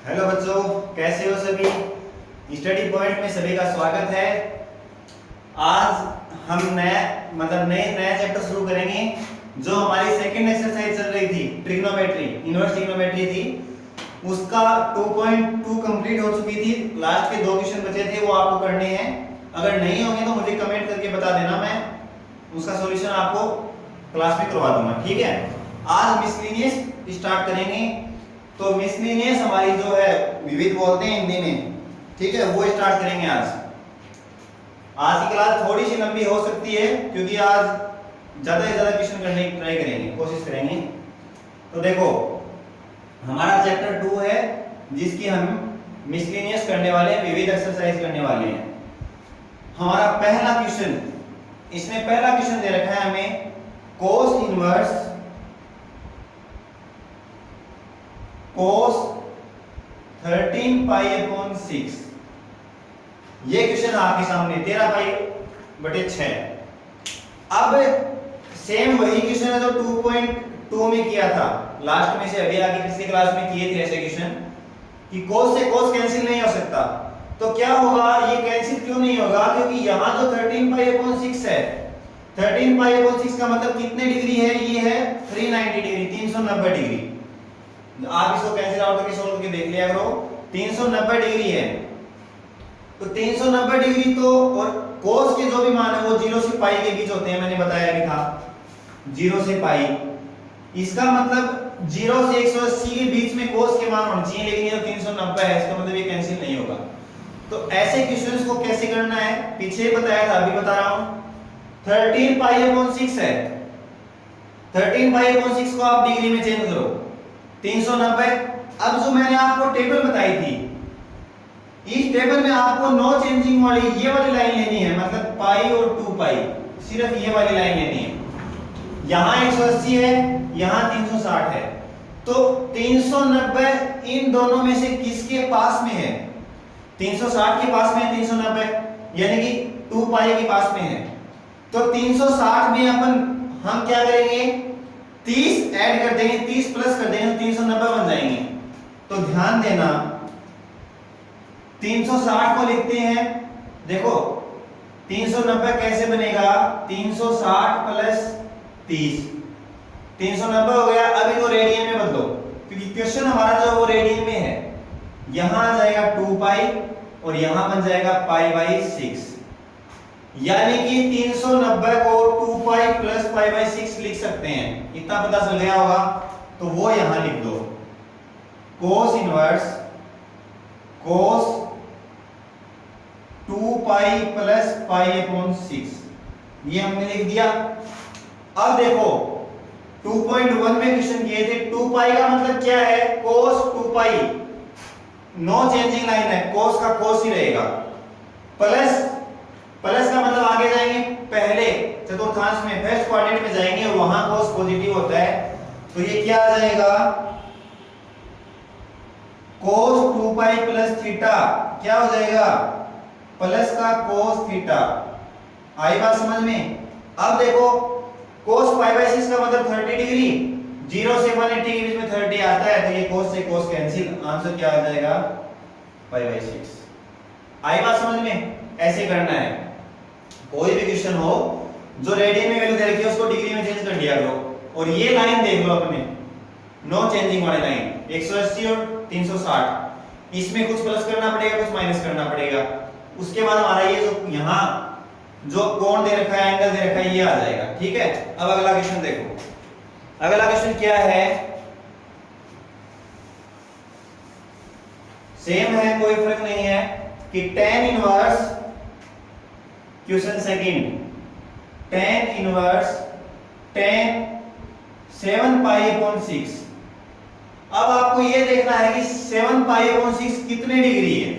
Hello बच्चों, कैसे हो सभी। स्टडी पॉइंट में सभी का स्वागत है। आज हम नया चैप्टर शुरू करेंगे। जो हमारी सेकंड एक्सरसाइज चल रही थी, ट्रिग्नोमेट्री, इनवर्स ट्रिग्नोमेट्री थी, उसका 2.2 कंप्लीट हो चुकी थी। लास्ट के 2 क्वेश्चन बचे थे, वो आपको करने हैं। अगर नहीं होंगे तो मुझे कमेंट करके बता देना, मैं उसका सॉल्यूशन आपको क्लास में करवा दूंगा, ठीक है। आज मिसलिनियस स्टार्ट करेंगे। तो मिसलिनियस हमारी जो है, विविध बोलते हैं हिंदी में, ठीक है, वो स्टार्ट करेंगे आज। आज की क्लास थोड़ी सी लंबी हो सकती है क्योंकि आज ज्यादा से ज्यादा क्वेश्चन करने की ट्राई करेंगे, कोशिश करेंगे। तो देखो, हमारा चैप्टर 2 है जिसकी हम मिसलिनियस करने वाले हैं, विविध एक्सरसाइज करने वाले हैं। हमारा पहला क्वेश्चन, इसमें पहला क्वेश्चन दे रखा है हमें, cos inverse cos 13 pi upon 6। ये क्वेश्चन आपके सामने 13 पाई बटे 6। अब सेम वही क्वेश्चन है जो 2.2 में किया था, लास्ट में से अभी आगे पिछली क्लास में किए थे ऐसे क्वेश्चन कि cos से cos कैंसिल नहीं हो सकता। तो क्या होगा, ये कैंसिल क्यों नहीं होगा, क्योंकि यहां जो 13 पाई अपॉन 6 है, 13 पाई अपॉन 6 का मतलब कितने डिग्री है, ये है 390 डिग्री, 390 डिग्री। आप इसको कैंसिल आउट करके सोल्व करके देख लिया करो। 390 डिग्री है, तो 390 डिग्री तो, और कोस के जो भी मान है वो 0 से पाई के बीच होते हैं, मैंने बताया भी था, 0 से पाई। इसका मतलब 0 से 180 के बीच में कोस के मान होने चाहिए, लेकिन ये 390 है, इसका मतलब ये कैंसिल नहीं होगा। तो ऐसे क्वेश्चंस को कैसे करना है, पीछे बताया था, अभी बता रहा हूं। 13 पाई अपॉन 6 है, 13 पाई अपॉन 6 को आप डिग्री में चेंज करो, 390। अब जो मैंने आपको टेबल बताई थी, इस टेबल में आपको नो चेंजिंग वाली ये वाली लाइन लेनी है, मतलब पाई और 2 पाई, सिर्फ ये वाली लाइन लेनी है। यहां 180 है, यहां 360 है, तो 390 इन दोनों में से किसके पास में है, 360 के पास में है 390, यानी कि 2 पाई के पास में है। तो 360 में हम क्या करेंगे, 30 ऐड कर देंगे, 30 प्लस कर देंगे तो 390 बन जाएंगे। तो ध्यान देना, 360 को लिखते हैं, देखो 390 कैसे बनेगा, 360 प्लस 30, 390 हो गया। अब इसको रेडियन में बदलो, क्योंकि क्वेश्चन हमारा जो वो रेडियन में है। यहां आ जाएगा 2 पाई और यहां बन जाएगा पाई बाई 6, यानी कि 390 को 2 पाई प्लस पाई बाई 6 लिख सकते हैं। इतना पता चल गया होगा, तो वो यहां लिख दो, कोस इनवर्स कोस 2 पाई प्लस पाई अपॉन 6, ये हमने लिख दिया। अब देखो 2.1 में क्वेश्चन किए थे, 2 पाई का मतलब क्या है, कोस 2 पाई, नो चेंजिंग लाइन है, कोस का कोस ही रहेगा, प्लस का मतलब आगे जाएंगे, पहले चतुर्थांश में फर्स्ट क्वाड्रेंट में जाएंगे और वहां कोस पॉजिटिव होता है, तो ये क्या आ जाएगा, कोस 2 पाई प्लस थीटा, क्या हो जाएगा, प्लस का कोस थीटा। आई बात समझ में। अब देखो कोस पाई बाई 6 का मतलब 30 डिग्री, 0 से 180 के बीच में 30 आता है, तो ये कोस से कोस कैंसिल, आंसर क्या आ जाएगा, पाई बाई 6। आई बात समझ में। ऐसे करना है, कोई भी क्वेश्चन हो जो रेडियन में वैल्यू दे रखी है उसको डिग्री में चेंज कर दिया करो। और ये लाइन देख लो अपने, नो चेंजिंग वाली लाइन, 180 और 360, इसमें कुछ प्लस करना पड़ेगा, कुछ माइनस करना पड़ेगा। उसके बाद हमारा ये जो यहां जो कोण दे रखा है, एंगल दे रखा है, ये आ जाएगा, ठीक है। अब अगला क्वेश्चन देखो, अगला क्वेश्चन क्या है, सेम है, कोई फर्क नहीं है, कि tan inverse, question second, tan inverse tan 7 pi upon 6। अब आपको यह देखना है कि 7 पाई अपॉन 6 कितने डिग्री है।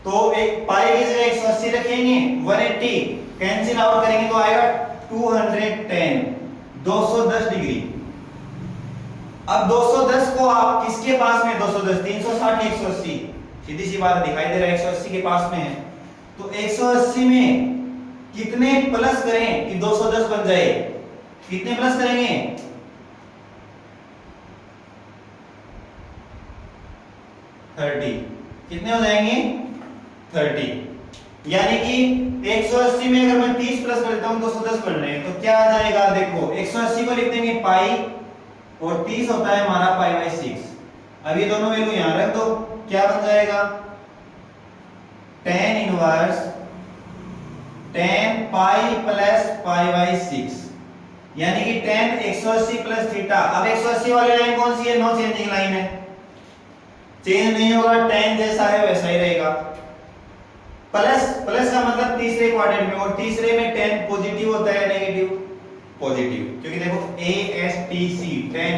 तो एक पाई की जगह 180 रखेंगे, 180 कैंसिल आउट करेंगे तो आएगा 210, 210 डिग्री। अब 210 को आप किसके पास में, 210, 360 180, सीधी सी बात दिखाई दे रहा है, 180 के पास में है, तो 180 में कितने प्लस करें कि 210 बन जाए, कितने प्लस करेंगे, 30 कितने हो जाएंगे 30। यानी कि 180 में अगर मैं 30 प्लस करता हूं 210 पढ़ रहे हैं तो क्या आ जाएगा, देखो 180 को लिख देंगे पाई और 30 होता है हमारा पाई बाई 6। अब ये दोनों वैल्यू यहां रख दो, क्या बन जाएगा tan inverse tan pi plus pi by 6, यानी कि tan 180 प्लस थीटा। अब 180 वाली लाइन कौन सी है, नो चेंजिंग लाइन है, चेंज नहीं होगा, tan जैसा है वैसा ही रहेगा। प्लस प्लस का मतलब तीसरे क्वाड्रेंट में, और तीसरे में tan पॉजिटिव होता है नेगेटिव पॉजिटिव, क्योंकि देखो ASTC tan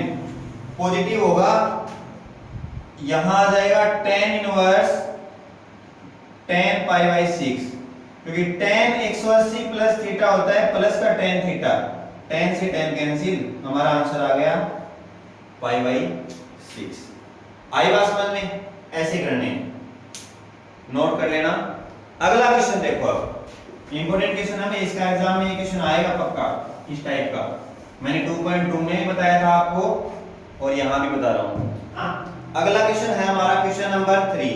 पॉजिटिव होगा, यहां आ जाएगा tan inverse tan pi by 6, क्योंकि tan 180 प्लस थीटा होता है प्लस का tan थीटा, tan से tan कैंसिल, हमारा आंसर आ गया पाई बाई 6। आई बात समझ में, ऐसे करने नोट कर लेना। अगला क्वेश्चन देखो, अब इंपॉर्टेंट क्वेश्चन है, इसका एग्जाम में ये क्वेश्चन आएगा पक्का इस टाइप का, मैंने 2.2 में भी बताया था आपको और यहां भी बता रहा हूं। अगला क्वेश्चन है हमारा क्वेश्चन नंबर 3।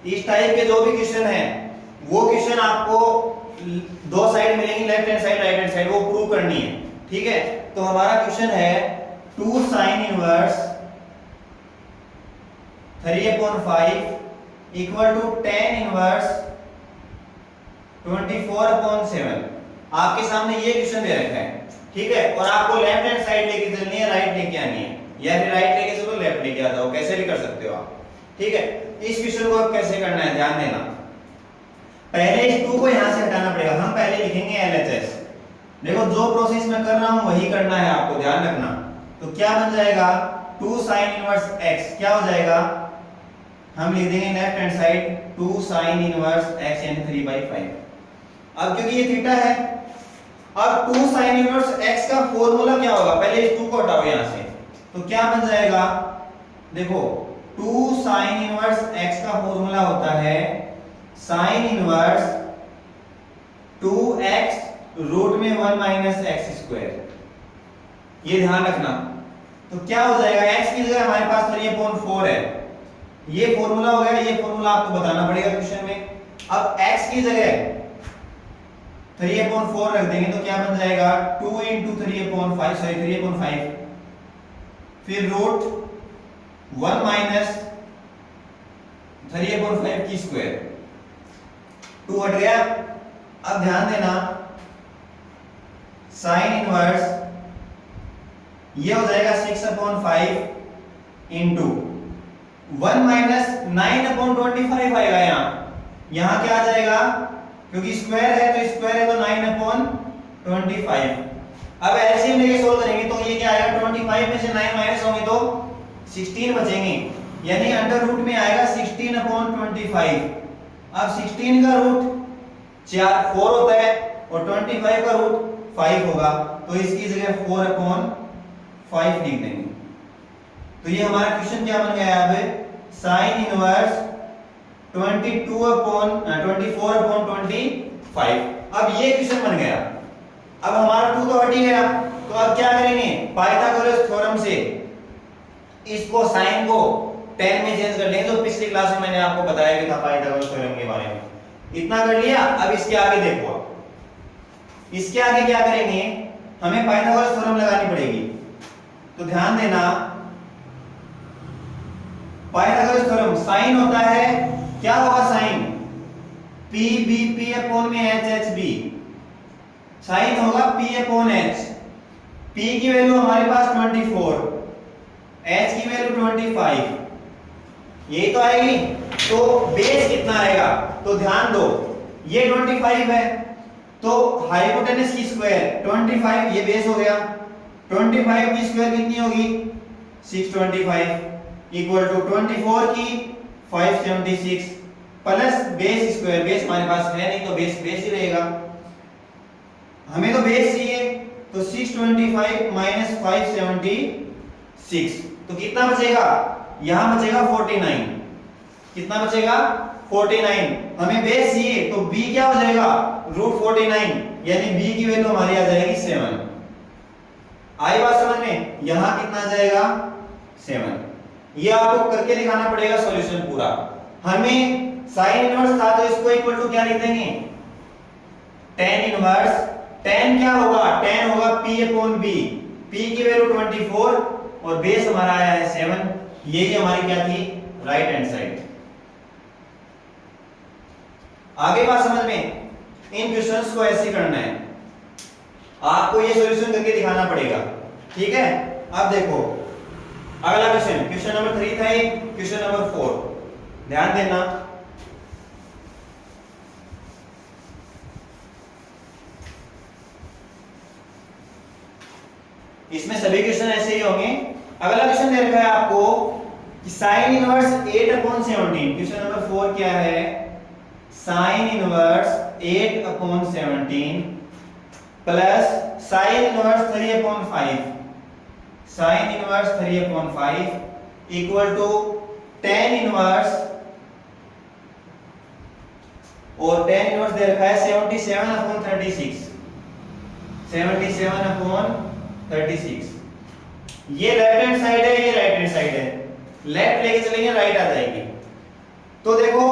इस टाइप के जो भी क्वेश्चन है वो क्वेश्चन आपको दो साइड मिलेंगी, left hand side right hand side, वो प्रूव करनी है, ठीक है। तो हमारा क्वेश्चन है 2 sin inverse 3/5 equal to tan inverse 24/7। आपके सामने ये क्वेश्चन दे रखा है, ठीक है, और आपको लेफ्ट हैंड साइड लेके चलनी है, राइट लेके आनी है, या फिर राइट लेके चलो लेफ्ट लेके आ जाओ, कैसे भी कर सकते हो आप, ठीक है। इस क्वेश्चन को आप कैसे करना है ध्यान देना, पहले इस 2 को यहां से हटाना पड़ेगा, हम पहले लिखेंगे LHS। देखो जो प्रोसेस मैं कर रहा हूं वही करना है आपको, ध्यान रखना। तो क्या बन जाएगा 2 sin इनवर्स x, क्या हो जाएगा, हम लिख देंगे left hand side 2 sin inverse x यानी 3/5। अब क्योंकि ये थीटा है, अब 2 sin इनवर्स x का फॉर्मूला क्या होगा, पहले इस 2 को हटाओ यहां से, तो क्या बन जाएगा, देखो 2 sin इनवर्स x का फॉर्मूला होता है sin इनवर्स 2x रूट में 1 माइनस एक्स स्क्वायर, ये ध्यान रखना। तो क्या हो जाएगा, x की जगह हमारे पास 3/4 है, ये फॉर्मूला हो गया, ये फॉर्मूला आपको बताना पड़ेगा क्वेश्चन में। अब x की जगह 3/4 रख देंगे तो क्या बन जाएगा 2 × 3/5 फिर रूट 1 माइनस 3/5 की स्क्वायर, 2 हट गया। अब ध्यान देना साइन इनवर्स ये हो जाएगा 6/5 इंटू 1 माइनस 9/25 आएगा, यहां क्या आ जाएगा, क्योंकि स्क्वायर है तो स्क्वायर है तो 9/25। अब एलसीएम लेके सोल्व करेंगे तो ये क्या आएगा, 25 में से 9 माइनस होंगे तो 16 बचेंगे, यानी अंडर रूट में आएगा 16/25। अब 16 का रूट 4 होता है और 25 का रूट 5 होगा, तो इसकी जगह 4/5 लिख देंगे। तो ये हमारा क्वेश्चन क्या बन गया, अब साइन इनवर्स 24/25। अब ये क्वेश्चन बन गया। अब हमारा 2 तो हट ही गया, तो अब क्या करेंगे, पाइथागोरस थ्योरम से इसको साइन को tan में चेंज कर लेंगे, जो पिछली क्लास में मैंने आपको बताया भी था पाइथागोरस थ्योरम के बारे में। इतना कर लिया, अब इसके आगे देखो, इसके आगे क्या करेंगे, हमें पाइथागोरस थ्योरम लगानी पड़ेगी। तो ध्यान देना, पाइथागोरस थ्योरम साइन होता है, क्या होगा साइन, P/H/B, साइन होगा P/H। P की वैल्यू हमारे पास 24, H की वैल्यू 25, यही तो आएगी। तो बेस कितना आएगा, तो ध्यान दो ये 25 है, तो हाइपोटेनस की स्क्वायर 25, ये बेस हो गया, 25 की स्क्वायर कितनी होगी 625 इक्वल टू 24 की 576 प्लस बेस स्क्वायर, बेस हमारे पास है नहीं तो बेस बेस ही रहेगा, हमें तो बेस चाहिए, तो 625 माइनस 576, तो कितना बचेगा, यहां बचेगा 49, कितना बचेगा 49, हमें बेस चाहिए तो b क्या हो जाएगा √49, यानी b की वैल्यू हमारी आ जाएगी 7। आई बात समझ में, यहां कितना आ जाएगा 7। ये आपको करके दिखाना पड़ेगा सॉल्यूशन पूरा। हमें साइन इनवर्स था तो इसको इक्वल टू क्या लिख देंगे, टेन इनवर्स। टेन क्या होगा, टेन होगा P अपॉन B, P की वैल्यू 24 और बेस हमारा आया है 7। यही हमारी क्या थी, राइट हैंड साइड। आगे बात समझ में, इन क्वेश्चंस को ऐसे करना है, आपको ये सॉल्यूशन करके दिखाना पड़ेगा, ठीक है। अब देखो अगला क्वेश्चन, क्वेश्चन नंबर 3 था ये, क्वेश्चन नंबर 4 ध्यान देना। इसमें सभी क्वेश्चन ऐसे ही होंगे। अगला क्वेश्चन दे रखा है आपको कि sine inverse 8 upon 17। Question number 4 क्या है, sine inverse 8 upon 17 plus sine inverse 3 upon 5, sine inverse 3 upon 5 equal to tan inverse, और टेन इनवर्स दे रखा है 77 अपॉन 36, 77 अपॉन 36। ये लेफ्ट हैंड साइड है, ये राइट हैंड साइड है, लेफ्ट लेके चलेंगे राइट आ जाएगी। तो देखो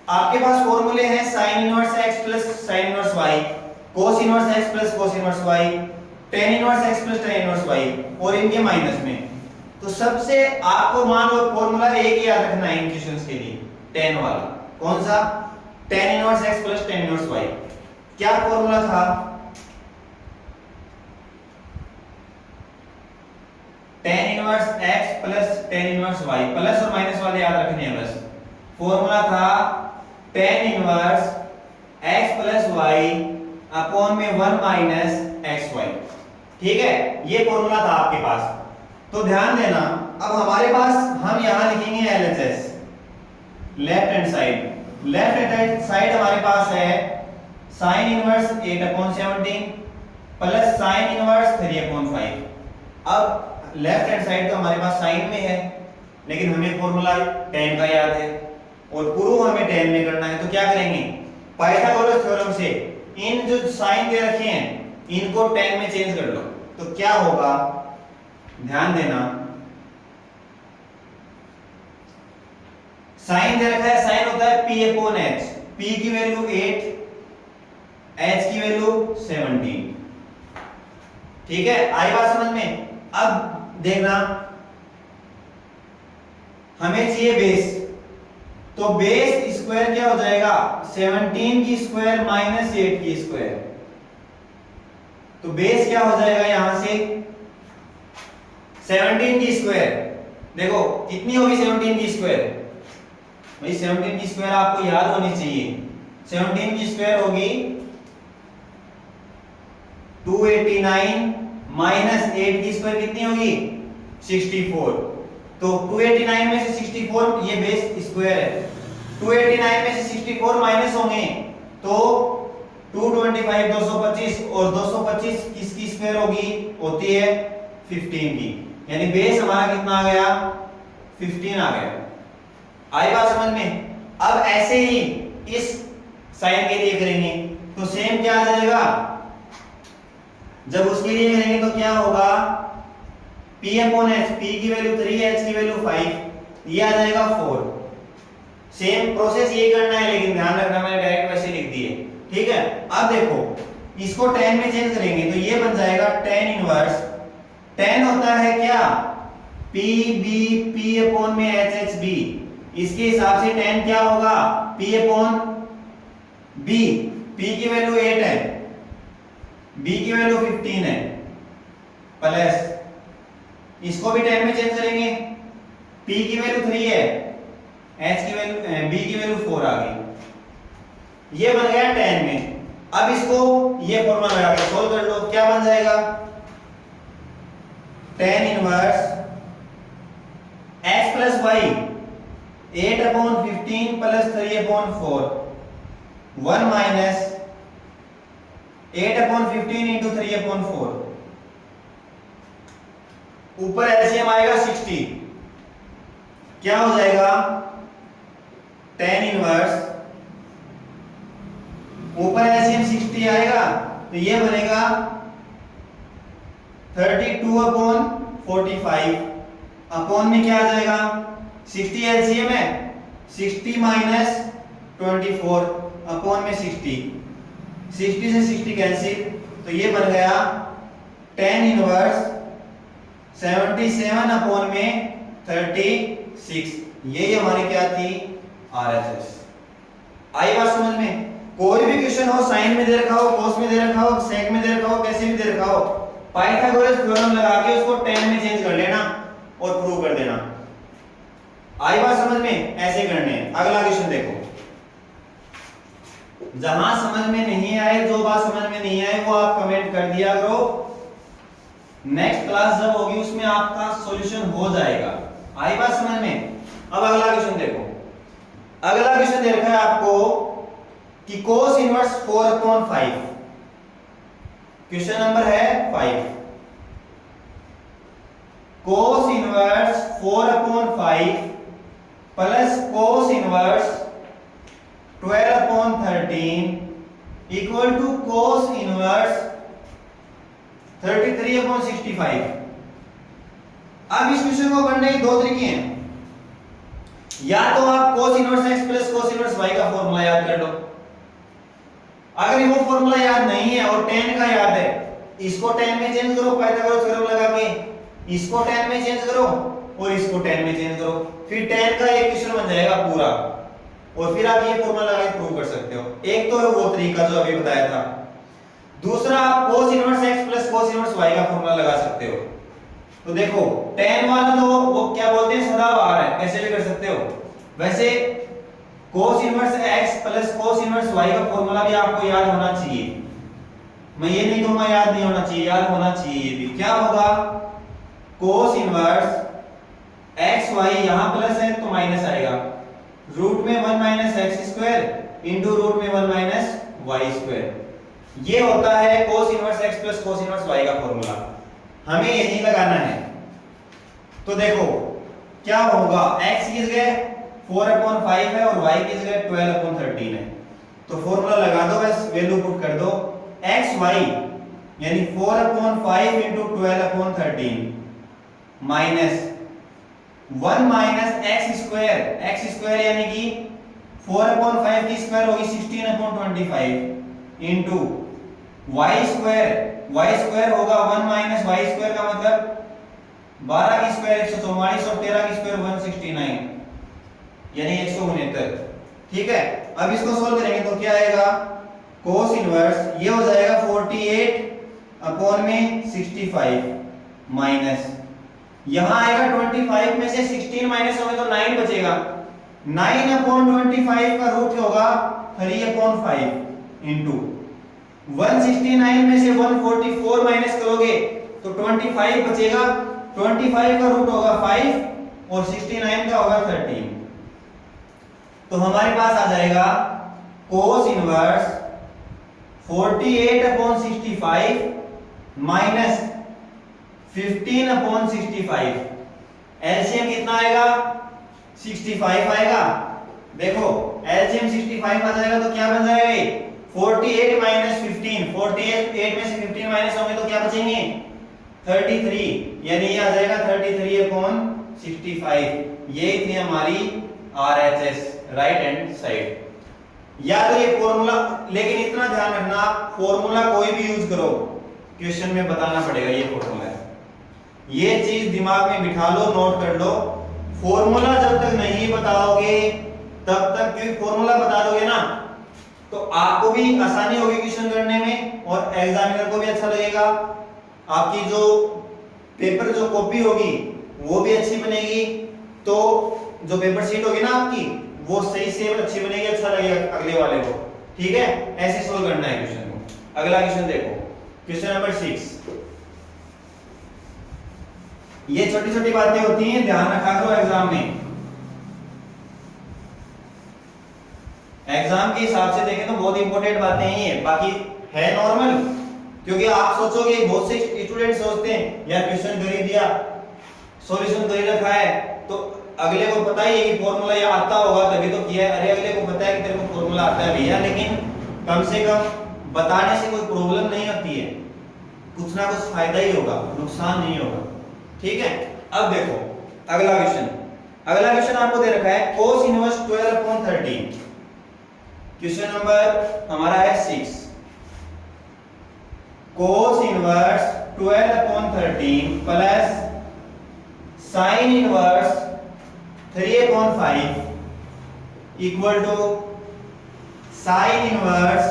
आपके पास फॉर्मूले हैं sine inverse x plus sine inverse y, cos inverse x plus cos inverse y, tan inverse x plus tan inverse y, और इनके माइनस में। तो सबसे आपको मान लो फॉर्मूला एक ही याद रखना है इन क्वेश्चंस के लिए, टेन वाला। कौन सा, tan inverse x plus tan inverse y। क्या फॉर्मूला था, tan inverse x plus tan inverse y, plus और माइनस वाले याद रखने हैं बस। फॉर्मूला था tan inverse x plus y upon में 1 माइनस xy, ठीक है। ये फॉर्मूला था आपके पास। तो ध्यान देना, अब हमारे पास हम यहां लिखेंगे LHS, left hand side. Left hand side हमारे पास है sine inverse 8 upon 17 plus sine inverse 3 upon 5। अब लेफ्ट हैंड साइड तो हमारे पास साइन में है, लेकिन हमें फॉर्मूला टेन का याद है और प्रूव हमें टेन में करना है। तो क्या करेंगे, पाइथागोरस थ्योरम से इन जो साइन दे रखे हैं इनको टेन में चेंज कर लो। तो क्या होगा, ध्यान देना, साइन दे रखा है, साइन होता है P अपॉन H, P की वैल्यू 8, H की वैल्यू 17, ठीक है। आई बात समझ में। अब देखना, हमें चाहिए बेस, तो बेस स्क्वायर क्या हो जाएगा, 17 की स्क्वायर माइनस 8 की स्क्वायर। तो बेस क्या हो जाएगा यहां से, 17 की स्क्वायर, देखो कितनी होगी 17 की स्क्वायर, भाई 17 की स्क्वायर आपको याद होनी चाहिए। 17 की स्क्वायर होगी 289 माइनस 8 की स्क्वायर कितनी होगी 64। तो 289 में से 64, ये बेस स्क्वायर है, 289 में से 64 माइनस होंगे तो 225 225, और 225 किसकी स्क्वायर होगी, होती है 15 की, यानी बेस हमारा कितना आ गया 15 आ गया। आई बात समझ में। अब ऐसे ही इस साइन के लिए करेंगे तो सेम क्या आ जाएगा, जब उसके लिए करेंगे तो क्या होगा, P अपॉन H, P की वैल्यू 3, H की वैल्यू 5, ये आ जाएगा 4। सेम प्रोसेस ये करना है, लेकिन ध्यान रखना मैंने डायरेक्ट वैसे लिख दिए, ठीक है। अब देखो इसको 10 में चेंज करेंगे तो ये बन जाएगा 10 इनवर्स, 10 होता है क्या, P B, P अपॉन में H H B, इसके हिसाब से 10 क्या होगा, P अपॉन B, P की वैल्यू 8 है, B की वैल्यू 15 है, प्लस इसको भी 10 में चेंज करेंगे, P की वैल्यू 3 है, H की वैल्यू B की वैल्यू 4 आ गई, ये बन गया 10 में। अब इसको ये फॉर्मूला लगा के सोल्व कर लो, क्या बन जाएगा, 10 inverse x plus y 8 upon 15 plus 3 upon 4, 1 minus 8 upon 15 into 3 upon 4, ऊपर एलसीएम आएगा 60, क्या हो जाएगा 10 इनवर्स, ऊपर एलसीएम 60 आएगा तो ये बनेगा 32 अपॉन 45 अपॉन में क्या आ जाएगा, 60 एलसीएम है, 60 माइनस 24 अपॉन में 60 से 60 कैंसिल, तो ये बन गया tan इनवर्स 77 अपॉन में 36। ये हमारी क्या थी, RHS। आई बात समझ में? कोई भी क्वेश्चन हो, साइन में दे रखा हो, कोस में दे रखा हो, सेक में दे रखा हो, कैसे भी दे रखा हो, पाइथागोरस थ्योरम लगा के उसको tan में चेंज कर लेना और प्रूव कर देना। आई बात समझ में? ऐसे करने हैं। अगला क्वेश्चन देखो, जहां समझ में नहीं आए, जो बात समझ में नहीं आए वो आप कमेंट कर दिया करो, नेक्स्ट क्लास जब होगी उसमें आपका सॉल्यूशन हो जाएगा। आई बात समझ में? अब अगला क्वेश्चन देखो, अगला क्वेश्चन दे रखा है आपको कि cos इनवर्स 4/5, क्वेश्चन नंबर है 5, cos inverse 4/5 plus cos inverse 12/13 equal to cos inverse 33/65। अब इस क्वेश्चन को करने के दो तरीके हैं, या तो आप cos inverse x plus cos inverse y का फॉर्मूला याद कर लो। अगर वो फॉर्मूला याद नहीं है और tan का याद है, इसको tan में चेंज करो पाइथागोरस थ्योरम लगा के, इसको tan में चेंज करो और इसको tan में चेंज करो, फिर tan का एक क्वेश्चन बन जाएगा पूरा, और फिर आप ये फॉर्मूला लगा के प्रूव कर सकते हो। एक तो है वो तरीका जो अभी बताया था, दूसरा आप cos inverse x plus cos inverse y का फॉर्मूला लगा सकते हो। तो देखो tan वाला तो वो क्या बोलते हैं, सदाबहार है, कैसे भी कर सकते हो। वैसे cos inverse x plus cos inverse y का फॉर्मूला भी आपको याद होना चाहिए। मैं ये नहीं कहूंगा याद नहीं होना चाहिए, याद होना चाहिए। ये भी क्या होगा, cos इनवर्स xy यहां प्लस है तो माइनस आएगा, रूट में 1 minus x square into root में 1 माइनस वाई स्क्वायर। ये होता है cos inverse x plus cos inverse y का फॉर्मूला, हमें यही लगाना है। तो देखो क्या होगा, x की जगह 4/5 है और y की जगह 12/13 है, तो फॉर्मूला लगा दो, बस वैल्यू पुट कर दो, xy यानी 4/5 into 12/13 minus 1 minus x square यानी कि 4/5 की स्क्वायर होगी 16/25 इंटू y स्क्वायर होगा 1 माइनस y स्क्वायर का मतलब 12 की स्क्वायर 144 और 13 की स्क्वायर 169 यानी 169। ठीक है, अब इसको सोल्व करेंगे तो क्या आएगा, cos इनवर्स ये हो जाएगा 48 अपॉन में 65 माइनस यहां आएगा 25 में से 16 माइनस होगा तो 9 बचेगा, 9/25 का रूट होगा 3/5 इंटू 169 में से 144 माइनस करोगे तो 25 बचेगा, 25 का रूट होगा 5 और 69 का होगा 13। तो हमारे पास आ जाएगा cos इनवर्स 48/65 माइनस 15/65, एलसीएम कितना आएगा, 65 आएगा। देखो एलसीएम 65 आ जाएगा तो क्या बन जाएगा, 48 माइनस 15, 48 में से 15 माइनस होंगे तो क्या बचेंगे 33, यानी ये आ जाएगा 33/65। ये थी हमारी RHS, राइट हैंड साइड। या तो ये फॉर्मूला, लेकिन इतना ध्यान रखना फॉर्मूला कोई भी यूज करो क्वेश्चन में बताना पड़ेगा ये फॉर्मूला है, ये चीज दिमाग में बिठा लो, नोट कर लो। फॉर्मूला जब तक नहीं बताओगे तब तक, क्योंकि फॉर्मूला बता दोगे ना तो आपको भी आसानी होगी क्वेश्चन करने में और एग्जामिनर को भी अच्छा लगेगा, आपकी जो पेपर जो कॉपी होगी वो भी अच्छी बनेगी, तो जो पेपर शीट होगी ना आपकी वो सही से अच्छी बनेगी, अच्छा लगेगा अगले वाले को। ठीक है, ऐसे सोल्व करना है क्वेश्चन को। अगला क्वेश्चन देखो, क्वेश्चन नंबर 6। ये छोटी छोटी बातें होती हैं, ध्यान रखा करो एग्जाम में। एग्जाम के हिसाब से देखें तो बहुत इंपॉर्टेंट बातें ही है, बाकी है नॉर्मल, क्योंकि आप सोचोगे, बहुत से स्टूडेंट सोचते हैं यार क्वेश्चन कर ही दिया, सॉल्यूशन कर ही रखा है, तो अगले को पता ही है कि फॉर्मूला ये आता होगा तभी तो किया है। अरे अगले को पता है कि तेरे को फॉर्मूला आता है भैया, लेकिन कम से कम बताने से कोई प्रॉब्लम नहीं होती है, कुछ ना कुछ फायदा ही होगा, नुकसान नहीं होगा। ठीक है, अब देखो अगला क्वेश्चन आपको दे रखा है cos inverse 12 upon 13। Question number हमारा है 6। cos inverse 12 upon 13 plus sin inverse 3 upon 5 equal to sin inverse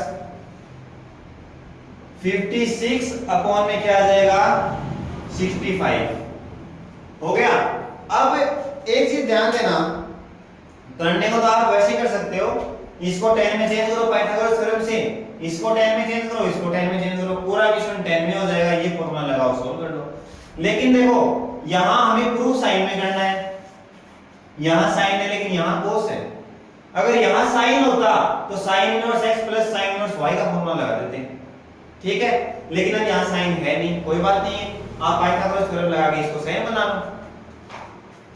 56 upon में क्या आ जाएगा 65। हो गया। अब एक चीज ध्यान देना, करने को तो आप वैसे ही कर सकते हो, इसको 10 में चेंज करो पाइथागोरस थ्योरम से, इसको 10 में चेंज करो, इसको 10 में चेंज करो, पूरा क्वेश्चन 10 में हो जाएगा, ये फॉर्मूला लगाओ सॉल्व कर लो। लेकिन देखो यहां हमें प्रूफ साइन में करना है, यहां साइन है लेकिन यहां cos है। अगर यहां साइन होता तो sin inverse x plus sin inverse y का फॉर्मूला लगा देते, ठीक है। लेकिन अब यहां साइन है नहीं, कोई बात नहीं है, आप पाइथागोरस थ्योरम लगा के इसको साइन बना लो,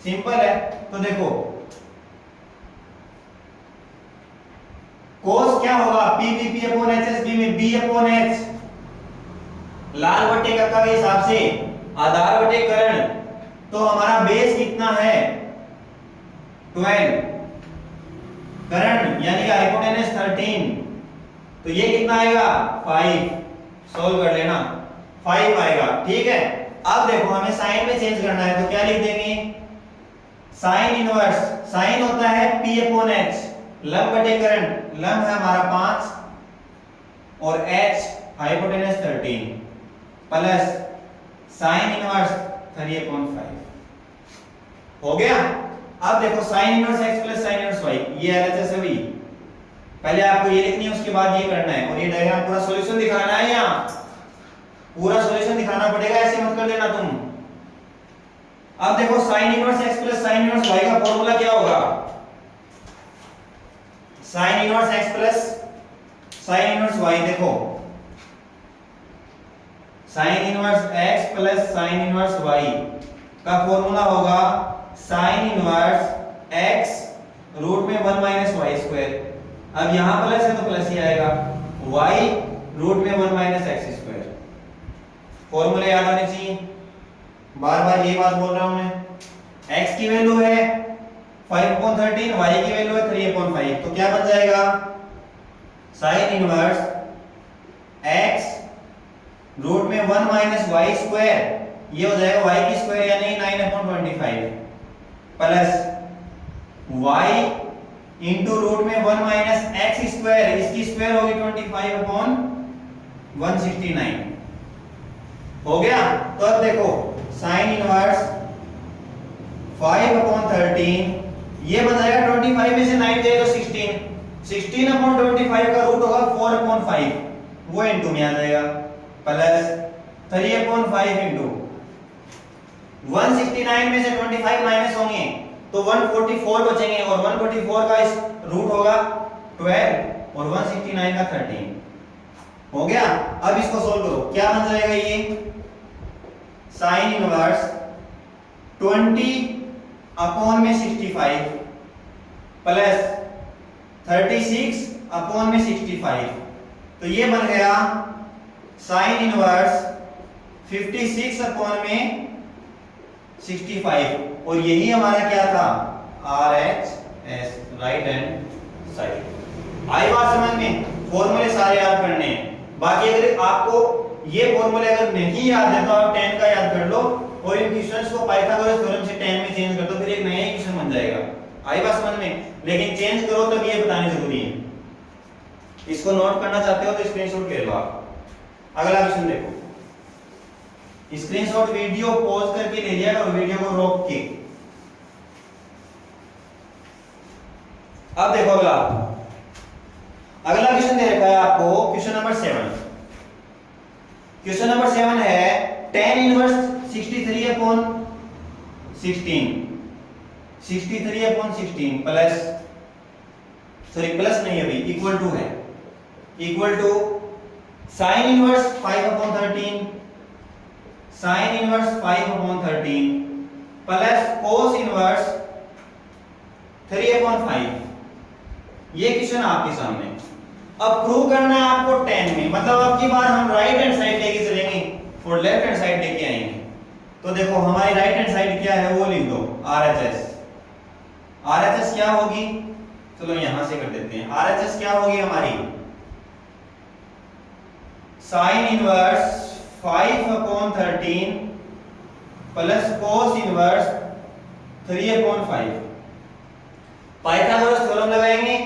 सिंपल है। तो देखो cos क्या होगा p b p upon h s b में b अपॉन h, लाल बटे कक्का के हिसाब से आधार बटे कर्ण, तो हमारा बेस कितना है 12, कर्ण यानी कि हाइपोटेनस 13, तो ये कितना आएगा 5, सोल्व कर लेना 5 आएगा, ठीक है। अब देखो हमें साइन में चेंज करना है, तो क्या लिख देंगे साइन इनवर्स, साइन होता है p अपॉन h, लंब बटे कर्ण, लंब है हमारा 5 और h hypotenuse 13 plus sine inverse 3 upon 5। हो गया। अब देखो sine inverse x plus sine inverse y, ये LHS है, पहले आपको ये लिखनी है उसके बाद ये करना है, और ये डायग्राम पूरा सॉल्यूशन दिखाना है, यहाँ पूरा सॉल्यूशन दिखाना पड़ेगा, ऐसे मत कर लेना तुम। अब देखो sine inverse x plus sine inverse y का फॉर्मूला क्या होगा, sine inverse x plus sine inverse y, देखो sine inverse x plus sine inverse y का फॉर्मूला होगा साइन इनवर्स x रूट में 1 माइनस वाई स्क्वायर, अब यहां प्लस है तो प्लस ही आएगा, y रूट में 1 माइनस एक्स स्क्वायर। फॉर्मूले याद होने चाहिए, बार बार ये बात बोल रहा हूं मैं। x की वैल्यू है 5/13, y की वैल्यू है 3/5, तो क्या बन जाएगा साइन इनवर्स x रूट में 1 माइनस वाई स्क्वायर, ये हो जाएगा y की स्क्वायर यानी 9/25 प्लस y इंटू रूट में 1 माइनस एक्स स्क्वायर, इसकी स्क्वायर होगी 25/169। हो गया। तो अब देखो साइन इनवर्स 5/13, ये बन जाएगा 25 में से 9 जाए तो 16, 16/25 का रूट होगा 4/5, वो इनटू में आ जाएगा, प्लस 3/5 इंटू 169 में से 25 माइनस होंगे तो 144 बचेंगे, और 144 का इस रूट होगा 12 और 169 का 13। हो गया। अब इसको सोल्व करो, क्या बन जाएगा ये साइन इनवर्स 20 में 65 प्लस 36 में 65, तो ये बन गया साइन इनवर्स 56 में 65, और यही हमारा क्या था RHS, राइट हैंड साइड। आई बात समझ में, फॉर्मूले सारे याद करने हैं, बाकी अगर आपको ये फॉर्मूले अगर नहीं याद है तो आप 10 का याद कर लो, और इन क्वेश्चंस को पाइथागोरस थ्योरम से 10 में चेंज कर दो, फिर एक नया ही क्वेश्चन बन जाएगा। आई बात समझ में, लेकिन चेंज करो तब ये बतानी जरूरी है। इसको नोट करना चाहते हो तो स्क्रीनशॉट ले लो आप। अगला क्वेश्चन देखो, स्क्रीनशॉट वीडियो पॉज करके ले लिया और वीडियो को रोक के। अब देखो अगला क्वेश्चन दे रखा है आपको, क्वेश्चन नंबर 7। क्वेश्चन नंबर 7 है tan inverse 63/16 plus, sorry plus नहीं अभी, इक्वल टू है, equal to sine inverse 5/13, sine inverse 5/13 plus cos inverse 3/5। ये क्वेश्चन आपके सामने। अब प्रूव करना है आपको 10 में, मतलब अब की बार हम राइट हैंड साइड लेके चलेंगे और लेफ्ट हैंड साइड लेके आएंगे। तो देखो हमारी राइट हैंड साइड क्या है वो लिख दो, RHS। RHS क्या होगी, चलो यहां से कर देते हैं। RHS क्या होगी हमारी, sign inverse 5/13 plus cos inverse 3/5। Pythagoras theorem लगाएंगे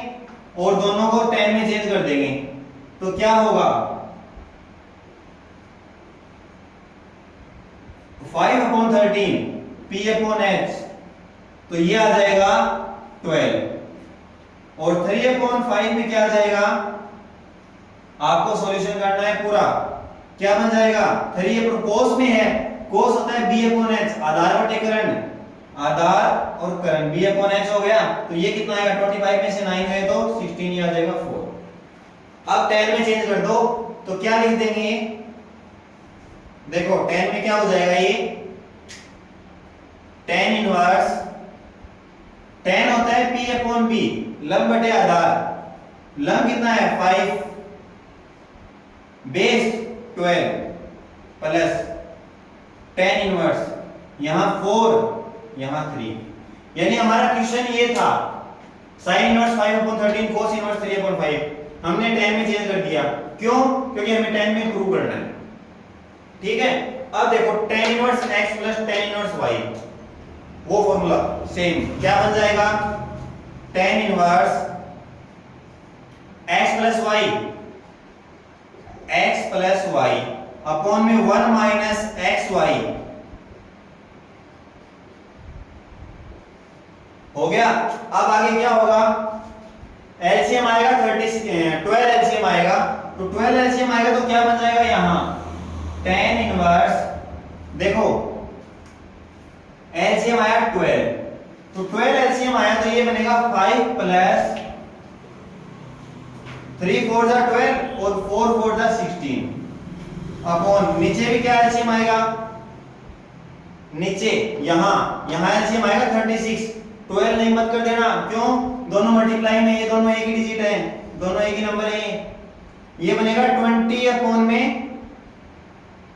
और दोनों को 10 में चेंज कर देंगे तो क्या होगा, 5/13 P/H, तो ये आ जाएगा 12 और 3/5 में क्या आ जाएगा, आपको सॉल्यूशन करना है पूरा, क्या बन जाएगा, 3 कोस में है, कोस होता है B/H, आधार बटे करण, आधार और करण, B/H हो गया, तो ये कितना आएगा, 25 में से 9 गए तो 16, ये आ जाएगा 4। अब 10 में चेंज कर दो तो क्या लिख देंगे, देखो 10 में क्या हो जाएगा, ये 10 इनवर्स, 10 होता है P/B, लंब बटे आधार, लंब कितना है 5 बेस 12 प्लस 10 इनवर्स, यहां 4 यहां 3, यानी हमारा क्वेश्चन ये था, साइन इनवर्स 5/13 कोस इनवर्स 3/5, हमने 10 में चेंज कर दिया, क्यों, क्योंकि हमें 10 में प्रूव करना है, ठीक है। अब देखो tan inverse x plus tan inverse y, वो फॉर्मूला सेम, क्या बन जाएगा, tan inverse x plus y, x plus y upon में 1 माइनस xy, हो गया। अब आगे क्या होगा, एलसीएम आएगा 12 एलसीएम आएगा, तो 12 एलसीएम आएगा तो क्या बन जाएगा, यहां tan इनवर्स, देखो एलसीएम आया 12, तो 12 एलसीएम आया तो ये बनेगा 5 प्लस 3 4 जा 12 और 4 4 जा 16 अपॉन, नीचे भी क्या एलसीएम आएगा, नीचे यहां एलसीएम आएगा 36, 12 नहीं मत कर देना, क्यों, दोनों मल्टीप्लाई में, ये दोनों एक ही डिजिट है, दोनों एक ही नंबर है, ये बनेगा 20 अपॉन में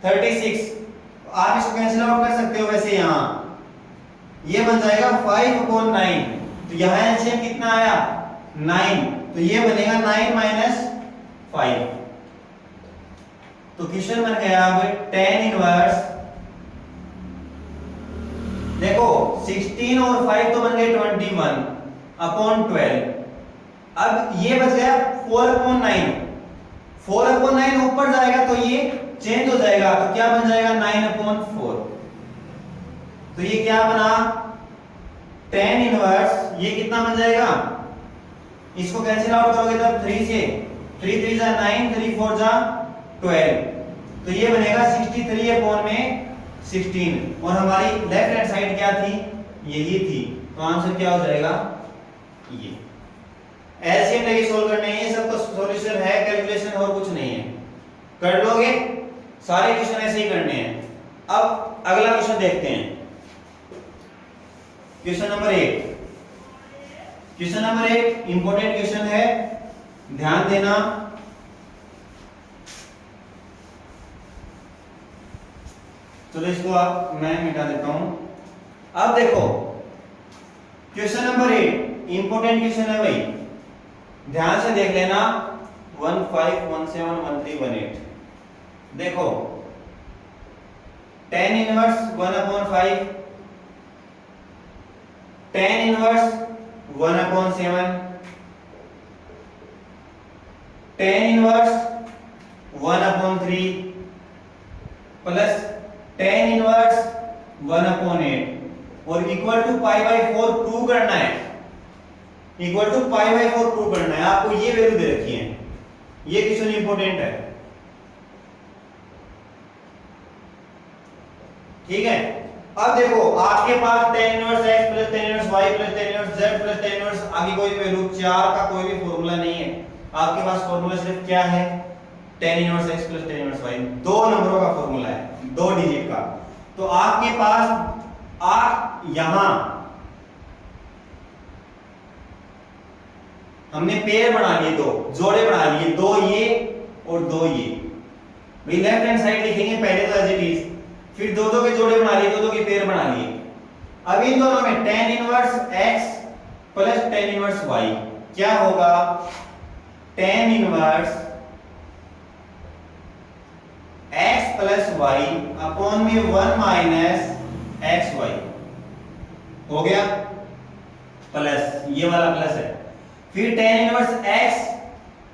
36, आप इसको कैंसिल आउट कर सकते हो, वैसे यहां ये बन जाएगा 5/9, तो यहां एलसीएम कितना आया 9, तो ये बनेगा 9 माइनस 5, तो क्वेश्चन बन गया अब tan इनवर्स, देखो 16 और 5 तो बन गए 21 अपॉन 12, अब ये बच गया 4/9, 4/9 ऊपर जाएगा तो ये चेंज हो जाएगा, तो क्या बन जाएगा 9/4, तो ये क्या बना tan इनवर्स, ये कितना बन जाएगा, इसको कैंसिल आउट करोगे तब 3 से, 3 3 जा 9, 3 4 जा 12, तो ये बनेगा 63 अपॉन में 16, और हमारी लेफ्ट हैंड साइड क्या थी, यही थी, तो आंसर क्या हो जाएगा, ये। एलसीएम लेके सोल्व करने हैं, ये सब तो सॉल्यूशन है, कैलकुलेशन और कुछ नहीं है, कर लोगे, सारे क्वेश्चन ऐसे ही करने हैं। अब अगला क्वेश्चन देखते हैं, question number 1। Question number 1 important question है, ध्यान देना, चलो इसको मैं मिटा देता हूं। अब देखो क्वेश्चन नंबर 8 इंपॉर्टेंट क्वेश्चन है भाई, ध्यान से देख लेना, 1 5 1 7 1 3 1 8, देखो tan inverse 1/5, tan inverse 1/7, tan inverse 1/3 plus tan inverse 1/8 और इक्वल टू π/4 प्रूव करना है, इक्वल टू π/4 प्रूव करना है, आपको ये वैल्यू दे रखी है, ये क्वेश्चन इंपॉर्टेंट है, ठीक है। अब देखो आपके पास tan inverse x plus tan inverse y plus tan inverse z plus tan inverse आगे कोई वैल्यू 4 का कोई भी फॉर्मूला नहीं है, आपके पास फॉर्मूला सिर्फ क्या है, tan inverse x plus tan inverse y, दो नंबरों का फॉर्मूला है, 2 डिजिट का, तो आपके पास आप यहां हमने पेयर बना लिए, 2 जोड़े बना लिए, 2 ये और 2 ये, भाई लेफ्ट हैंड साइड लिखेंगे पहले तो एज इट इज फिर दो दो के जोड़े बना लिए, दो दो के पेयर बना लिए। अब इन दोनों में tan inverse x plus tan inverse y क्या होगा, tan inverse x plus y upon में 1 माइनस xy हो गया, प्लस ये वाला प्लस है। फिर tan inverse x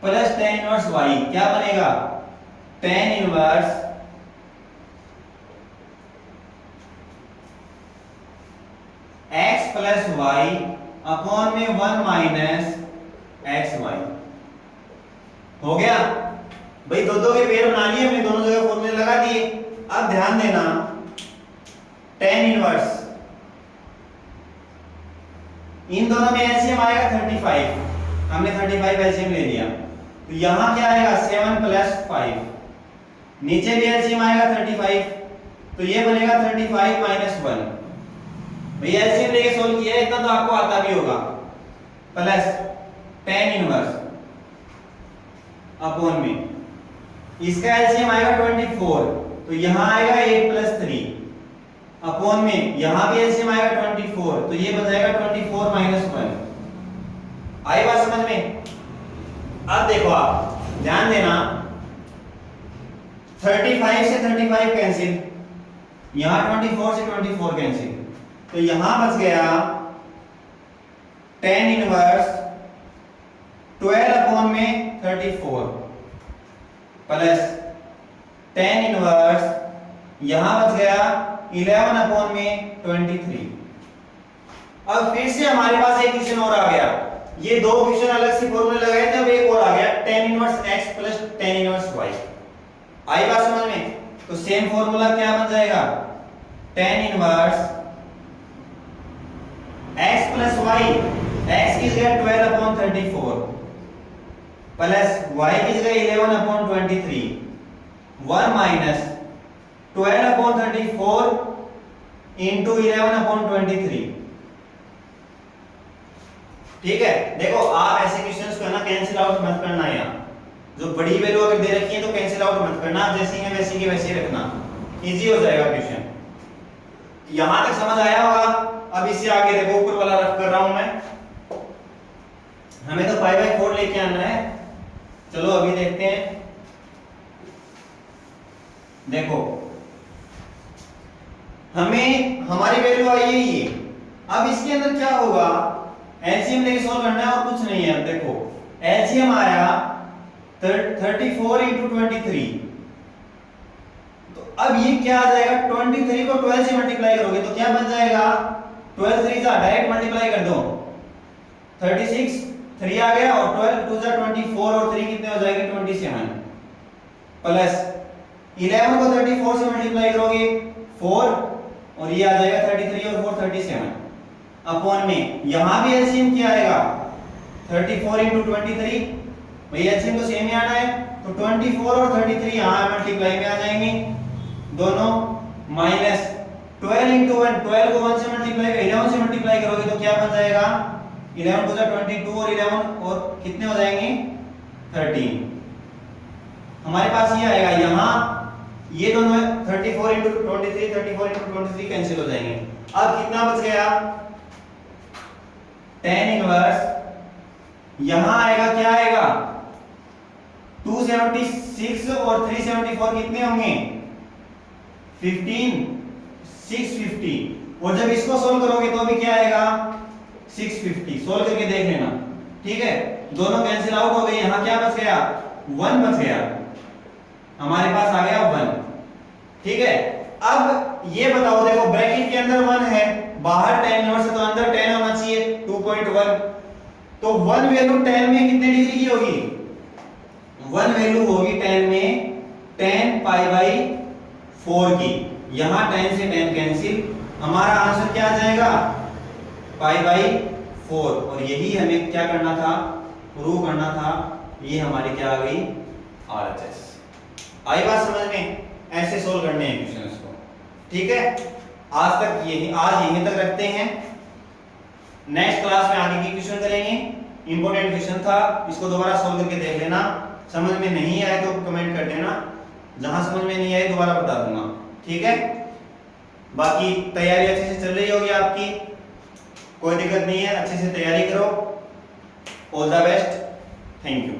plus tan inverse y क्या बनेगा, tan inverse x plus y upon में 1 माइनस xy हो गया भाई। दो दो के पेयर बना लिए हमने, दोनों जगह फॉर्मूले लगा दिए। अब ध्यान देना, tan इनवर्स इन दोनों में एलसीएम आएगा 35, हमने 35 एलसीएम ले लिया, तो यहां क्या आएगा 7 प्लस 5, नीचे भी एलसीएम आएगा 35, तो ये बनेगा 35 माइनस 1। भैया एलसीएम लेके सोल्व किया, इतना तो आपको आता भी होगा, प्लस tan इनवर्स अपॉन में इसका एलसीएम आएगा 24, तो यहां आएगा 8 प्लस 3 अपॉन में यहां भी एलसीएम आएगा 24, तो ये बन जाएगा 24 माइनस 1। आई बात समझ में। अब देखो आप ध्यान देना, 35 से 35 कैंसिल, यहां 24 से 24 कैंसिल, तो यहां बच गया tan इनवर्स 12 अपॉन में 34 प्लस tan इनवर्स यहां बच गया 11 अपॉन में 23। अब फिर से हमारे पास एक क्वेश्चन और आ गया, ये दो क्वेश्चन अलग से फॉर्मूले लगाए थे, अब एक और आ गया tan inverse x plus tan inverse y। आई बात समझ में। तो सेम फॉर्मूला क्या बन जाएगा, tan inverse x plus y, x की जगह 12 अपॉन 34 प्लस y की जगह 11 upon 23, 1 minus 12 upon 34 into 11 upon 23। ठीक है, देखो आप ऐसे क्वेश्चंस को है ना कैंसिल आउट मत करना, यहाँ जो बड़ी वैल्यू अगर दे रखी है तो कैंसिल आउट मत करना, जैसी है वैसी की वैसी रखना, इजी हो जाएगा क्वेश्चन। यहां तक समझ आया होगा। अब इससे आगे देखो, ऊपर वाला रफ कर रहा हूं मैं, हमें तो पाई बाय 4 लेके आना है। चलो अभी देखते हैं, देखो हमें हमारी वैल्यू आई है ये। अब इसके अंदर क्या होगा, एलसीएम लेके सॉल्व करना है और कुछ नहीं है। अब देखो एलसीएम आया 34 इंटू 23, तो अब ये क्या आ जाएगा, 23 को 12 से मल्टीप्लाई करोगे तो क्या बन जाएगा, 12 3 जा डायरेक्ट मल्टीप्लाई कर दो, 36 3 आ गया और 12 2 जा 24 और 3 कितने हो जाएंगे 27 प्लस 11 को 34 से मल्टीप्लाई करोगे 4 और ये आ जाएगा 33 और 4 37 अपॉन में यहां भी एलसीएम क्या आएगा 34 इंटू 23, भाई एलसीएम तो सेम ही आना है, तो 24 और 33 यहां मल्टीप्लाई में आ जाएंगे दोनों, माइनस 12 इंटू 1, 12 को 1 से मल्टीप्लाई 11 से मल्टीप्लाई करोगे तो क्या बन जाएगा 11 को 22 और 11 और कितने हो जाएंगे 13। हमारे पास ये आएगा, यहां ये दोनों 34 इंटू 23 34 इंटू 23 कैंसिल हो जाएंगे। अब कितना बच गया, tan इनवर्स यहां आएगा क्या आएगा 276 और 374 कितने होंगे 15 650, और जब इसको सोल्व करोगे तो भी क्या आएगा 650। सोल्व करके देख लेना, ठीक है। दोनों कैंसिल आउट हो गए, यहां क्या बच गया 1 बच गया, हमारे पास आ गया 1, ठीक है। अब ये बताओ, देखो ब्रैकेट के अंदर 1 है, बाहर tan इनवर्स है तो अंदर tan होना चाहिए 2.1, तो 1 वैल्यू tan में कितने डिग्री की होगी, 1 वैल्यू होगी tan में tan पाई बाई 4 की, यहां tan से tan कैंसिल, हमारा आंसर क्या आ जाएगा पाई बाई 4, और यही हमें क्या करना था, प्रूव करना था। ये हमारी क्या आ गई RHS। आई बात समझ में, ऐसे सोल्व करने हैं क्वेश्चंस को, ठीक है। आज यहीं तक रखते हैं, नेक्स्ट क्लास में आगे की क्वेश्चन करेंगे। इंपॉर्टेंट क्वेश्चन था, इसको दोबारा सोल्व करके देख लेना, समझ में नहीं आए तो कमेंट कर देना, जहां समझ में नहीं आए दोबारा बता दूंगा, ठीक है। बाकी तैयारी अच्छे से चल रही होगी आपकी, कोई दिक्कत नहीं है, अच्छे से तैयारी करो। All the best, thank you.